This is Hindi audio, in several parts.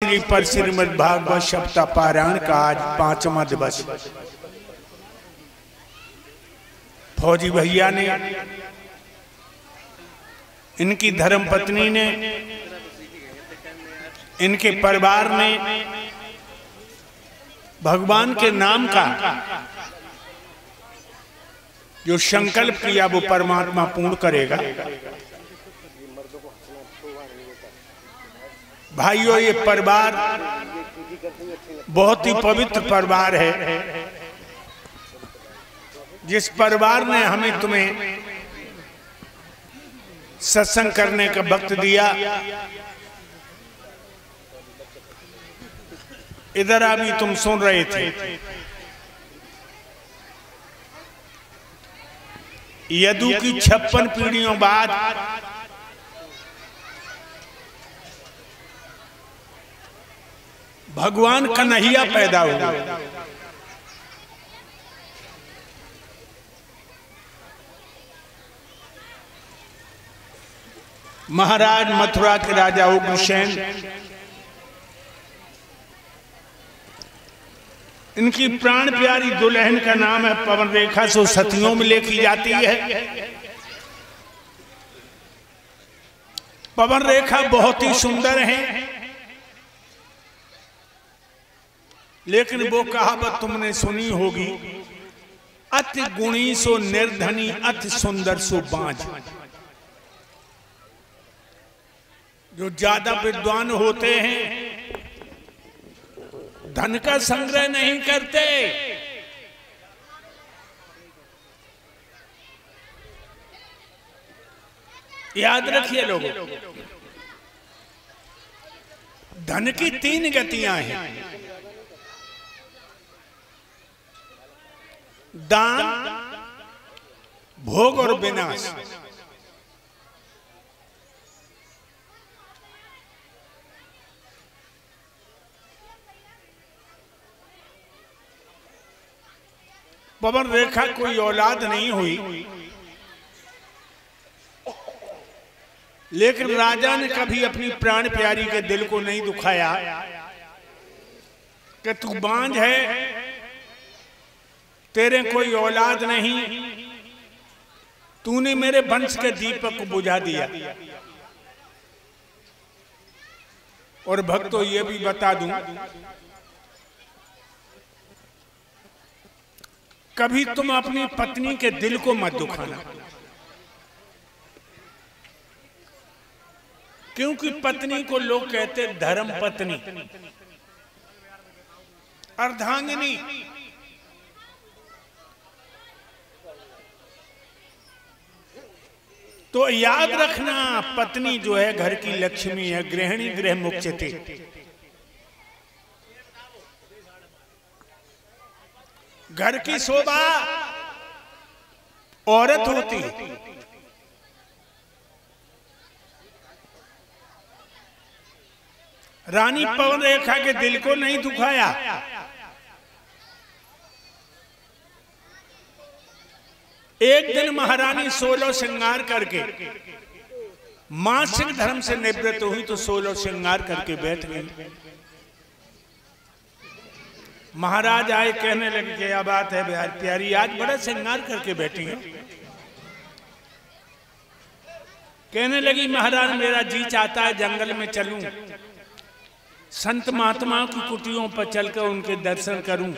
श्री पर श्रीमद् भागवत सप्ताह पारायण का आज 5वां दिवस। फौजी भैया ने, इनकी धर्मपत्नी ने, इनके परिवार ने भगवान के नाम का जो संकल्प किया वो परमात्मा पूर्ण करेगा। भाइयों, ये परिवार बहुत ही पवित्र परिवार है। जिस परिवार ने हमें तुम्हें सत्संग करने का वक्त दिया, इधर अभी तुम सुन रहे थे, यदु की 56 पीढ़ियों बाद भगवान कन्हैया पैदा हुए। महाराज मथुरा के राजा उग्रसेन, इनकी प्राण प्यारी दुल्हन का नाम है पवन रेखा, सो सतियों में लेकी जाती है। पवन रेखा बहुत ही सुंदर है, लेकिन वो कहावत तुमने सुनी होगी, अति गुणी सो निर्धनी, अति सुंदर सो बांझ। जो ज्यादा विद्वान होते हैं धन का संग्रह नहीं करते, याद रखिए लोगों, धन की 3 गतियां हैं, दान, भोग और विनाश। पवन रेखा कोई औलाद नहीं हुई, लेकिन राजा ने कभी अपनी प्राण प्यारी के दिल को नहीं दुखाया कि तू बांझ है, तेरे कोई औलाद नहीं, तूने मेरे वंश के दीपक को बुझा दिया। और भक्तों, ये भी बता दूं, कभी तुम अपनी पत्नी के दिल को मत दुखाना, क्योंकि पत्नी को लोग कहते धर्म पत्नी, अर्धांगिनी। तो याद रखना, पत्नी जो है घर की लक्ष्मी है, गृहिणी गृह मुख्यते। घर की शोभा औरत होती है। रानी पवन रेखा के दिल को नहीं दुखाया, एक दिन महारानी 16 श्रृंगार करके मासिक धर्म से निवृत्त हुई तो 16 श्रृंगार करके बैठ गई। महाराज आए, कहने लगे क्या बात है प्यारी, आज बड़ा श्रृंगार करके बैठी है। कहने लगी महाराज, मेरा जी चाहता है जंगल में चलूं, संत महात्माओं की कुटियों पर चलकर उनके दर्शन करूं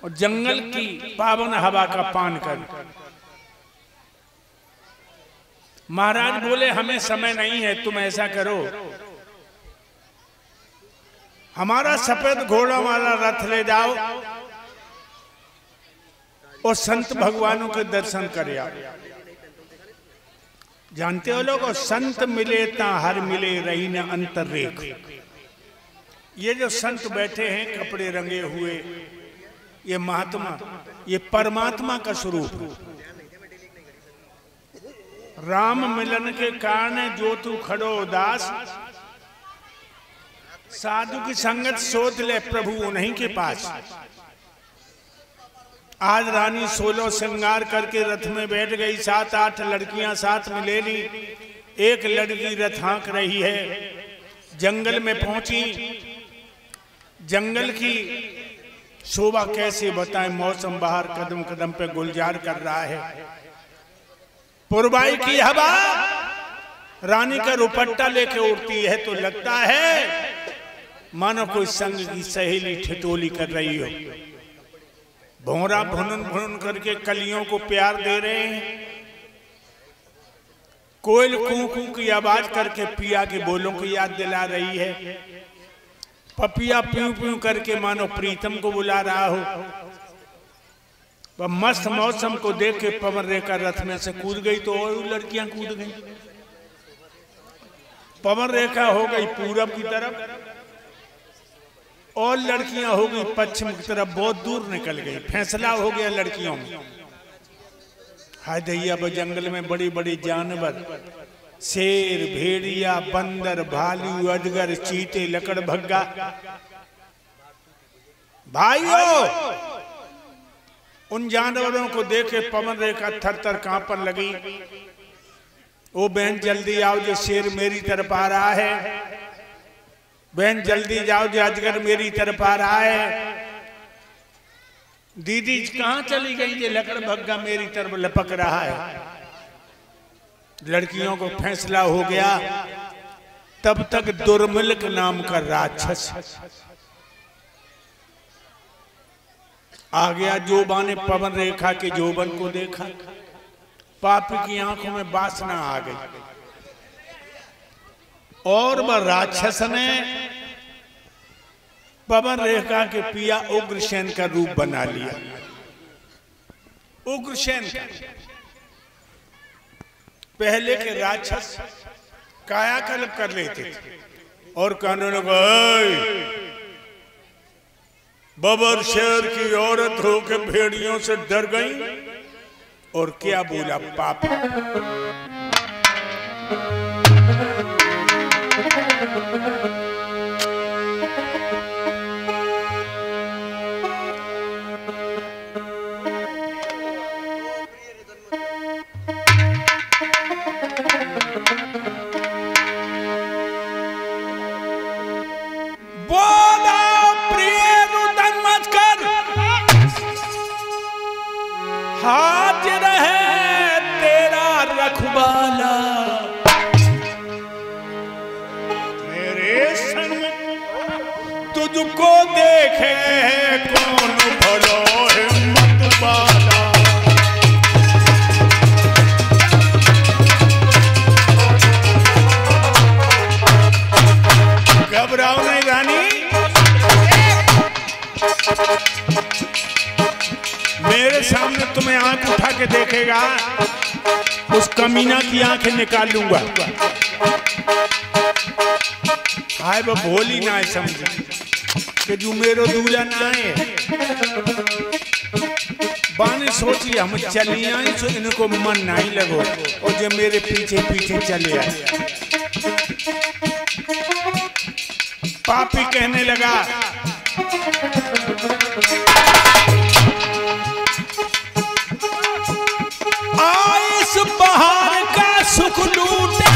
और जंगल की पावन हवा का पान करूं। महाराज बोले, हमें समय नहीं है, तुम ऐसा करो, हमारा सफेद घोड़ा वाला रथ ले जाओ और संत भगवानों के दर्शन कर आओ। जानते हो लोग, संत मिले ता हर मिले, रही न अंतर रेख। ये जो संत बैठे हैं कपड़े रंगे हुए, ये महात्मा, ये परमात्मा का स्वरूप। राम मिलन के कारण जो तू खड़ो उदास, साधु की संगत सोच ले प्रभु उन्हीं के पास। आज रानी 16 श्रृंगार करके रथ में बैठ गई, 7-8 लड़कियां साथ में ले ली। एक लड़की रथ हाँक रही है, जंगल में पहुंची। जंगल की शोभा कैसे बताएं, मौसम बाहर कदम कदम पे गुलजार कर रहा है। पुरबाई की हवा रानी का दुपट्टा लेके उड़ती है तो लगता है मानो कोई संग की सहेली ठिठोली कर रही हो। भौरा भुनन भुनन करके कलियों को प्यार दे रहे हैं। कोयल कू कू की आवाज करके पिया के बोलों को याद दिला रही है। पपिया प्यू प्यू करके मानो प्रीतम को बुला रहा हो। वह मस्त मौसम को देख के पवन रेखा रथ में से कूद गई तो और लड़कियां कूद गई। पवन रेखा हो गई पूरब की तरफ और लड़कियां हो गई पश्चिम की तरफ, बहुत दूर निकल गई। फैसला हो गया लड़कियों में। हाय दैया, वो जंगल में बड़ी बड़ी जानवर, शेर, भेड़िया, बंदर, भालू, अजगर, चीते, लकड़भग्गा। भाइयों, उन जानवरों को देखे पवन रेखा थर थर कांपन लगी। ओ बहन जल्दी आओ, जो शेर मेरी तरफ आ रहा है। बहन जल्दी जाओ, जो अजगर मेरी तरफ आ रहा है। दीदी कहां चली गई, ये लकड़भग्गा मेरी तरफ लपक रहा है। लड़कियों को फैसला हो गया। तब तक दुर्मिलक नाम का राक्षस आ गया। जोबा ने पवन रेखा के जोबन को देखा। पापी की आंखों में वासना आ गई और वह राक्षस ने पवन रेखा के पिया उग्रसेन का रूप बना लिया। उग्रसेन का पहले के राक्षस कायाकल्प कर लेते थे और कहने लगा, बबर शेर की औरत होके भेड़ियों से डर गई और क्या बोला पाप। हाजिर है तेरा रखवाला, मेरे संग तुझको देखे कौन भलो हिम्मत वाला। घबराओ नहीं रानी, मेरे सामने तुम्हें आंख उठा के देखेगा, उस कमीना की आंखें निकाल लूंगा। हाय वो भोली ना है, समझे कि जो मेरो दूल्हा ना है। बाने सोची हम चली आई तो इनको मन नहीं लगो और जो मेरे पीछे पीछे चले आए। पापी कहने लगा, इस बहार का सुख लूटे,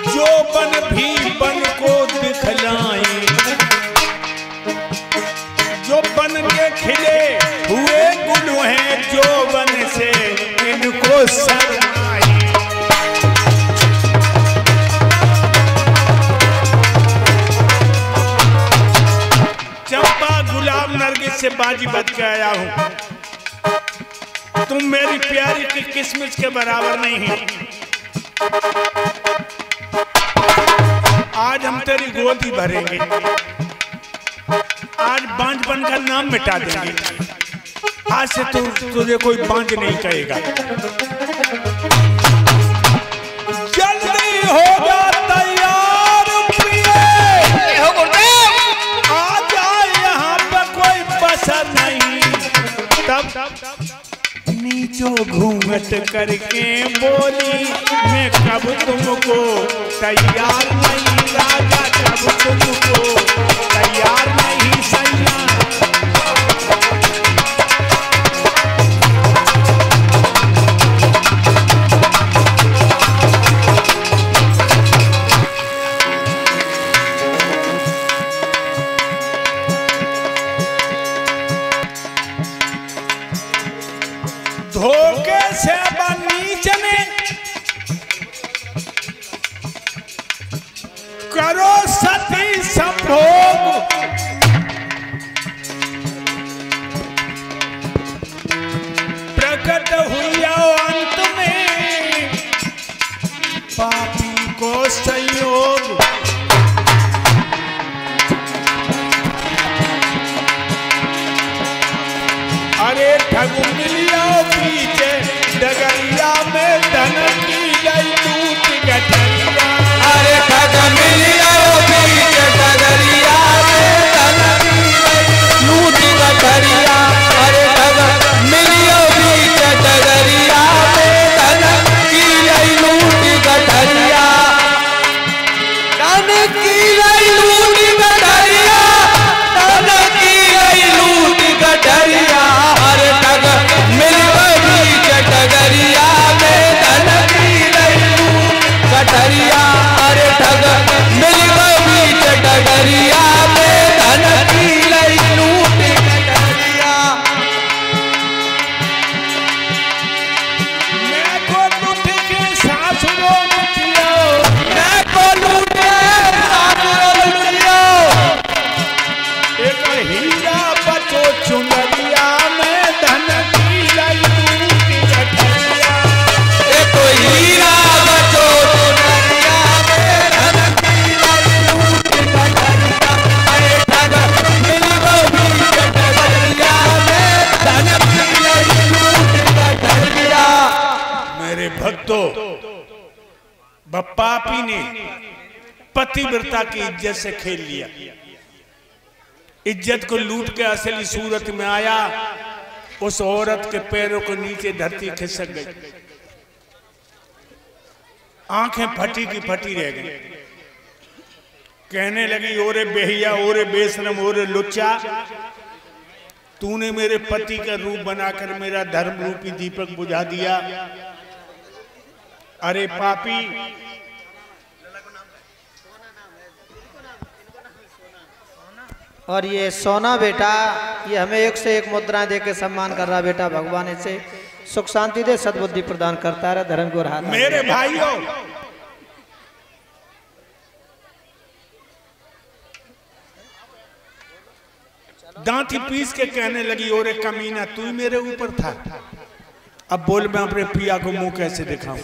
जो बन भी बन को दिखलाए, जो बन के खिले हुए गुल हैं, जो बन से इनको शरमाए। चंपा गुलाब नरगिस से बाजी बच के आया हूं। तुम मेरी प्यारी की किस्मत के बराबर नहीं है। आज हम तेरी गोदी भरेंगे, आज बांझपन का नाम मिटा देंगे। आज से तुझे कोई बांझ नहीं कहेगा। जल्दी होगा तैयार प्रिय, आ जाए यहाँ पर कोई बसर नहीं। तब नीचो घूंघट करके बोली, मैं कब तुमको तैयार नहीं राजा, कब तुमको तैयार नहीं सैया। करो सती संभोग, प्रकट हुई अंत में पापी को संयोग। अरे ठगु मिलिया पीछे डगरिया में धन की गई लूट गठरिया। अरे ठग मिलिया पीछे डगरिया में धन की गई लूट गठरिया। अरे ठग मिलिया पीछे डगरिया में धन की गई लूट गठरिया। धन की गई लूट गठरिया, धन की गई लूट गठरिया। अरे ठग मिलिया पीछे डगरिया में धन की गई लूट गठरिया। अरे ठग मिलिया पीछे डगरिया में धन की गई लूट गठरिया। मैं को लूट के सासुरों में दियो, मैं को लूट के सासुरों में दियो। एक हीरा बचो चुनरिया में धन की गई लूट गठरिया। एक हीरा बचो चुनरिया में धन की गई लूट गठरिया। अरे ठग मिलिया पीछे डगरिया में धन की गई लूट गठरिया। मेरे भक्तों, पापी ने पतिव्रता की इज्जत से खेल लिया, इज्जत को लूट के असली सूरत में आया। उस औरत के पैरों को नीचे धरती खिसक गई, आंखें फटी की फटी रह गई। कहने लगी, ओरे बेहिया, ओरे बेशरम, ओरे लुच्चा, तूने मेरे पति का रूप बनाकर मेरा धर्म रूपी दीपक बुझा दिया। अरे पापी, और ये सोना बेटा, ये हमें एक से एक मुद्राएं दे के सम्मान कर रहा बेटा। भगवान इसे सुख शांति दे, सद्बुद्धि प्रदान करता है, धर्म को रहा। मेरे भाइयों, दांती पीस के कहने लगी, ओरे कमीना, तू ही मेरे ऊपर था। अब बोल, मैं अपने पिया को मुंह कैसे दिखाऊं?